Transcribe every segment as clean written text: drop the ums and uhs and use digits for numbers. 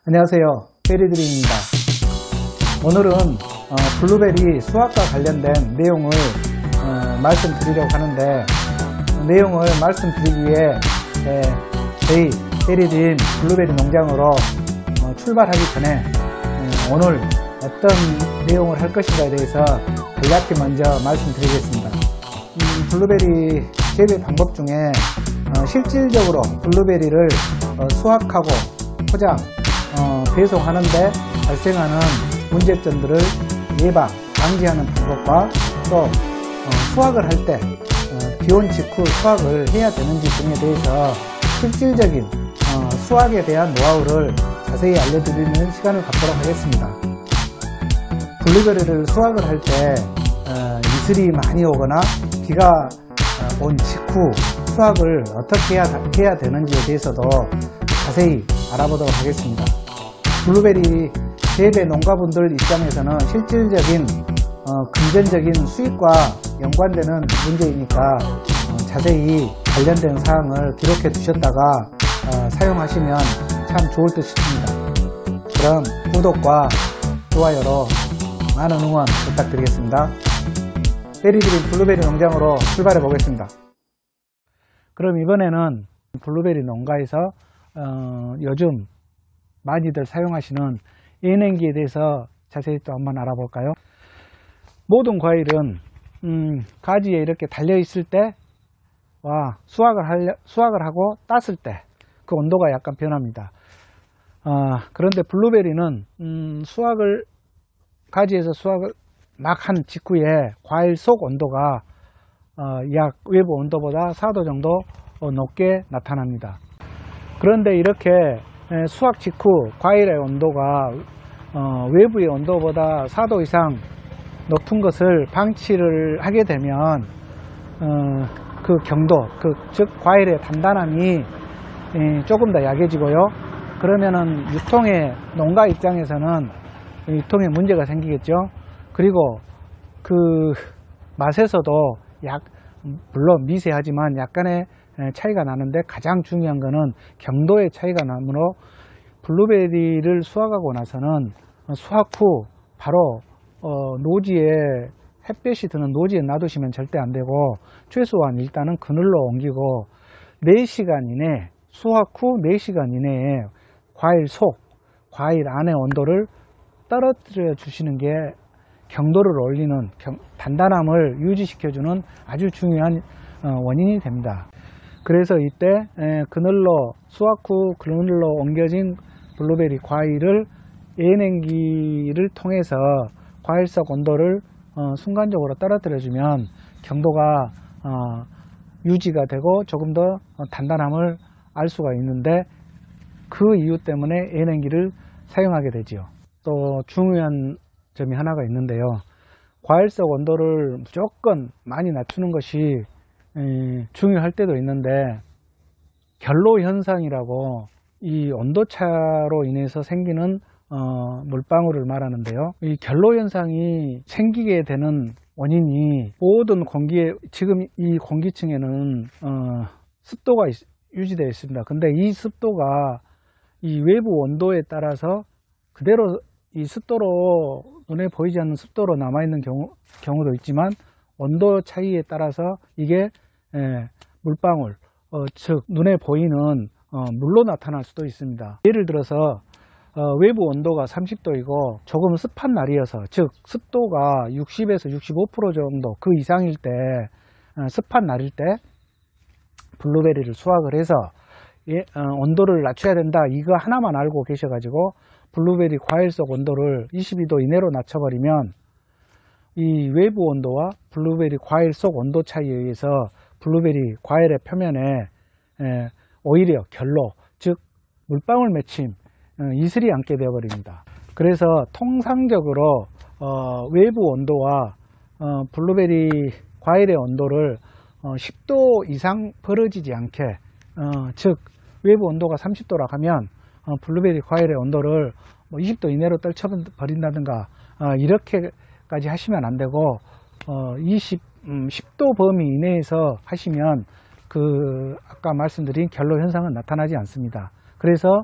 안녕하세요, 베리드림입니다. 오늘은 블루베리 수확과 관련된 내용을 말씀드리려고 하는데, 내용을 말씀드리기에 저희 베리드림 블루베리 농장으로 출발하기 전에 오늘 어떤 내용을 할 것인가에 대해서 간략히 먼저 말씀드리겠습니다. 블루베리 재배 방법 중에 실질적으로 블루베리를 수확하고 포장, 배송하는데 발생하는 문제점들을 예방, 방지하는 방법과 또 수확을 할 때 비온 직후 수확을 해야 되는지 등에 대해서 실질적인 수확에 대한 노하우를 자세히 알려드리는 시간을 갖도록 하겠습니다. 블루베리를 수확을 할 때 이슬이 많이 오거나 비가 온 직후 수확을 어떻게 해야 되는지에 대해서도 자세히 알아보도록 하겠습니다. 블루베리 재배 농가분들 입장에서는 실질적인 금전적인 수익과 연관되는 문제이니까 자세히 관련된 사항을 기록해 두셨다가 사용하시면 참 좋을 듯 싶습니다. 그럼 구독과 좋아요로 많은 응원 부탁드리겠습니다. 베리드림 블루베리 농장으로 출발해 보겠습니다. 그럼 이번에는 블루베리 농가에서 요즘 많이들 사용하시는 예냉기에 대해서 자세히 또 한번 알아볼까요? 모든 과일은 가지에 이렇게 달려 있을 때 수확을 하고 땄을 때 그 온도가 약간 변합니다. 그런데 블루베리는 가지에서 수확을 막 한 직후에 과일 속 온도가 약 외부 온도보다 4도 정도 높게 나타납니다. 그런데 이렇게 수확 직후 과일의 온도가 외부의 온도보다 4도 이상 높은 것을 방치를 하게 되면 그 경도, 즉 과일의 단단함이 조금 더 약해지고요. 그러면은 농가 입장에서는 유통에 문제가 생기겠죠. 그리고 그 맛에서도 물론 미세하지만 약간의 차이가 나는데, 가장 중요한 것은 경도의 차이가 나므로 블루베리를 수확하고 나서는 수확 후 바로 노지에, 햇볕이 드는 노지에 놔두시면 절대 안 되고, 최소한 일단은 그늘로 옮기고 4시간 이내, 수확 후 4시간 이내에 과일 안의 온도를 떨어뜨려 주시는 게 경도를 올리는, 단단함을 유지시켜주는 아주 중요한 원인이 됩니다. 그래서 이때 수확 후 그늘로 옮겨진 블루베리 과일을 예냉기를 통해서 과일 속 온도를 순간적으로 떨어뜨려 주면 경도가 유지가 되고 조금 더 단단함을 알 수가 있는데, 그 이유 때문에 예냉기를 사용하게 되지요. 또 중요한 점이 하나가 있는데요. 과일 속 온도를 무조건 많이 낮추는 것이 중요할 때도 있는데, 결로 현상이라고 이 온도차로 인해서 생기는 물방울을 말하는데요. 이 결로 현상이 생기게 되는 원인이 모든 지금 이 공기층에는 습도가 유지되어 있습니다. 근데 이 습도가 이 외부 온도에 따라서 그대로 이 습도로, 눈에 보이지 않는 습도로 남아있는 경우도 있지만, 온도 차이에 따라서 이게 물방울, 즉 눈에 보이는 물로 나타날 수도 있습니다. 예를 들어서 외부 온도가 30도이고 조금 습한 날이어서, 즉 습도가 60에서 65% 정도 그 이상일 때, 습한 날일 때 블루베리를 수확을 해서 온도를 낮춰야 된다, 이거 하나만 알고 계셔가지고 블루베리 과일 속 온도를 22도 이내로 낮춰버리면 이 외부 온도와 블루베리 과일 속 온도 차이에 의해서 블루베리 과일의 표면에 오히려 결로, 즉 물방울 맺힘, 이슬이 앉게 되어버립니다. 그래서 통상적으로 외부 온도와 블루베리 과일의 온도를 10도 이상 벌어지지 않게, 즉 외부 온도가 30도라 하면 블루베리 과일의 온도를 20도 이내로 떨쳐버린다든가 이렇게까지 하시면 안 되고, 10도 범위 이내에서 하시면 아까 말씀드린 결로 현상은 나타나지 않습니다. 그래서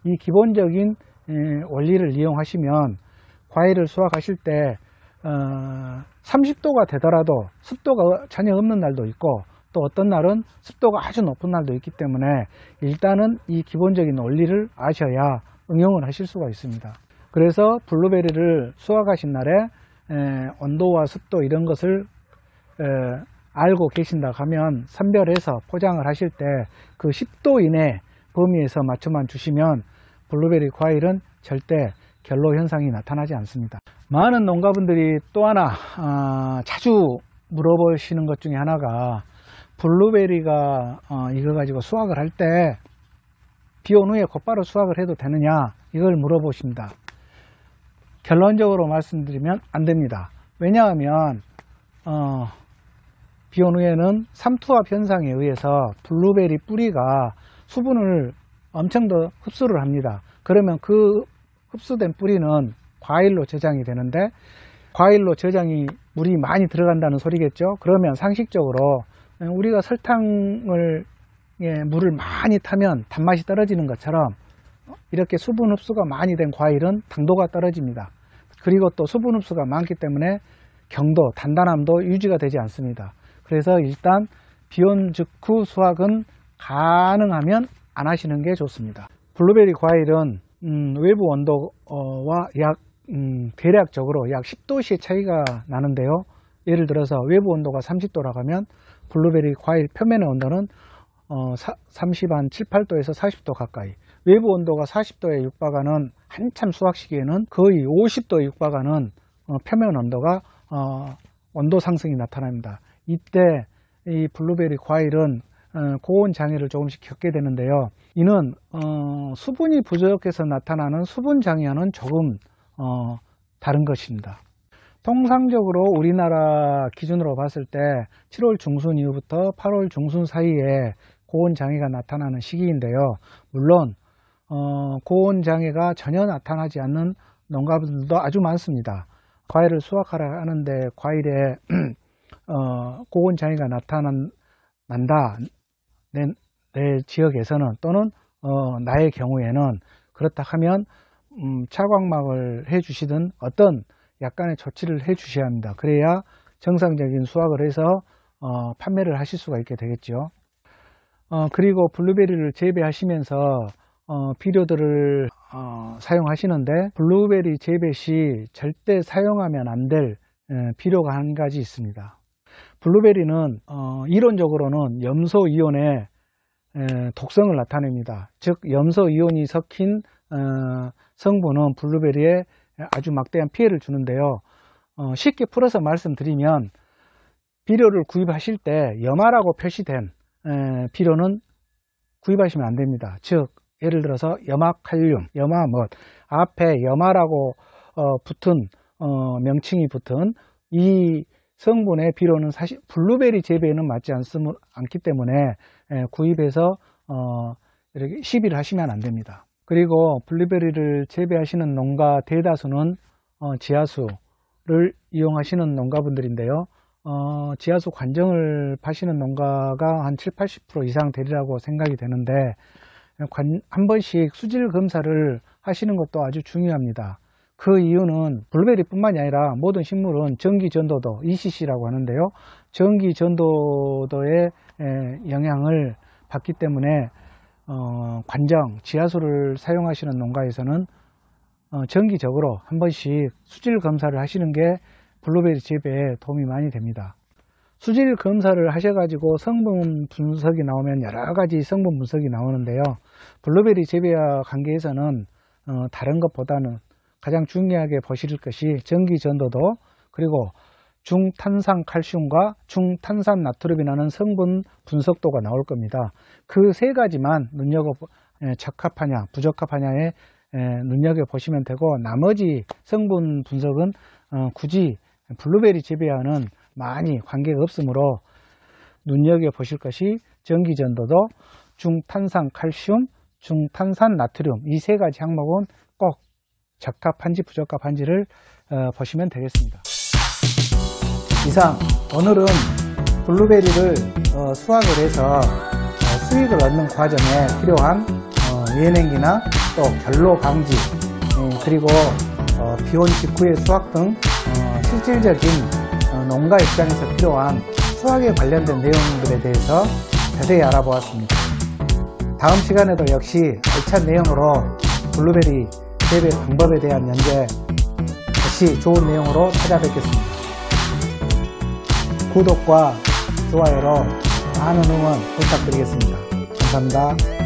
이 기본적인 원리를 이용하시면 과일을 수확하실 때 30도가 되더라도 습도가 전혀 없는 날도 있고 또 어떤 날은 습도가 아주 높은 날도 있기 때문에 일단은 이 기본적인 원리를 아셔야 응용을 하실 수가 있습니다. 그래서 블루베리를 수확하신 날에 온도와 습도 이런 것을 알고 계신다 하면 선별해서 포장을 하실 때 그 10도 이내 범위에서 맞춰만 주시면 블루베리 과일은 절대 결로 현상이 나타나지 않습니다. 많은 농가분들이 또 하나 자주 물어보시는 것 중에 하나가 블루베리가 이거 가지고 수확을 할 때 비 온 후에 곧바로 수확을 해도 되느냐 이걸 물어보십니다. 결론적으로 말씀드리면 안 됩니다. 왜냐하면 비 온 후에는 삼투압 현상에 의해서 블루베리 뿌리가 수분을 엄청 더 흡수를 합니다. 그러면 그 흡수된 뿌리는 과일로 저장이 되는데 과일로 저장이 물이 많이 들어간다는 소리겠죠. 그러면 상식적으로 우리가 설탕을 물을 많이 타면 단맛이 떨어지는 것처럼 이렇게 수분 흡수가 많이 된 과일은 당도가 떨어집니다. 그리고 또 수분 흡수가 많기 때문에 경도, 단단함도 유지가 되지 않습니다. 그래서 일단 비온 직후 수확은 가능하면 안 하시는 게 좋습니다. 블루베리 과일은 외부 온도와 대략적으로 약 10도씨의 차이가 나는데요. 예를 들어서 외부 온도가 30도라고 하면 블루베리 과일 표면의 온도는 7, 8도에서 40도 가까이, 외부 온도가 40도에 육박하는 한참 수확 시기에는 거의 50도에 육박하는 표면 온도가 온도 상승이 나타납니다. 이때 이 블루베리 과일은 고온 장애를 조금씩 겪게 되는데요. 이는 수분이 부족해서 나타나는 수분 장애와는 조금 다른 것입니다. 통상적으로 우리나라 기준으로 봤을 때 7월 중순 이후부터 8월 중순 사이에 고온 장애가 나타나는 시기인데요. 물론 고온 장애가 전혀 나타나지 않는 농가분들도 아주 많습니다. 과일을 수확하라 하는데 과일에 고온 장애가 나타난다 내 지역에서는 또는 나의 경우에는 그렇다 하면 차광막을 해 주시든 어떤 약간의 조치를 해 주셔야 합니다. 그래야 정상적인 수확을 해서 판매를 하실 수가 있게 되겠죠. 그리고 블루베리를 재배하시면서 비료들을 사용하시는데 블루베리 재배 시 절대 사용하면 안 될 비료가 한 가지 있습니다. 블루베리는 이론적으로는 염소이온의 독성을 나타냅니다. 즉 염소이온이 섞인 성분은 블루베리에 아주 막대한 피해를 주는데요. 쉽게 풀어서 말씀드리면 비료를 구입하실 때 염화라고 표시된 비료는 구입하시면 안 됩니다. 즉 예를 들어서 염화칼륨, 염화못, 앞에 염화라고 붙은 명칭이 붙은 이 성분의 비료는 사실 블루베리 재배에는 맞지 않기 때문에 구입해서 이렇게 시비를 하시면 안 됩니다. 그리고 블루베리를 재배하시는 농가 대다수는 지하수를 이용하시는 농가분들인데요. 지하수 관정을 파시는 농가가 한 7, 80% 이상 되리라고 생각이 되는데 한 번씩 수질 검사를 하시는 것도 아주 중요합니다. 그 이유는 블루베리뿐만이 아니라 모든 식물은 전기전도도 ECC라고 하는데요. 전기전도도의 영향을 받기 때문에 관정, 지하수를 사용하시는 농가에서는 정기적으로 한 번씩 수질 검사를 하시는 게 블루베리 재배에 도움이 많이 됩니다. 수질 검사를 하셔가지고 성분 분석이 나오면 여러 가지 성분 분석이 나오는데요. 블루베리 재배와 관계에서는 다른 것보다는 가장 중요하게 보실 것이 전기전도도, 그리고 중탄산 칼슘과 중탄산 나트륨이라는 성분 분석도가 나올 겁니다. 그 세 가지만 적합하냐 부적합하냐에 눈여겨보시면 되고, 나머지 성분 분석은 굳이 블루베리 재배와는 많이 관계가 없으므로 눈여겨보실 것이 전기전도도, 중탄산 칼슘, 중탄산 나트륨, 이 세 가지 항목은 꼭 적합한지 부적합한지를 보시면 되겠습니다. 이상 오늘은 블루베리를 수확을 해서 수익을 얻는 과정에 필요한 예냉기나 또 결로 방지, 그리고 비온 직후의 수확 등 실질적인 농가 입장에서 필요한 수확에 관련된 내용들에 대해서 자세히 알아보았습니다. 다음 시간에도 역시 알찬 내용으로 블루베리 재배 방법에 대한 연재 다시 좋은 내용으로 찾아뵙겠습니다. 구독과 좋아요로 많은 응원 부탁드리겠습니다. 감사합니다.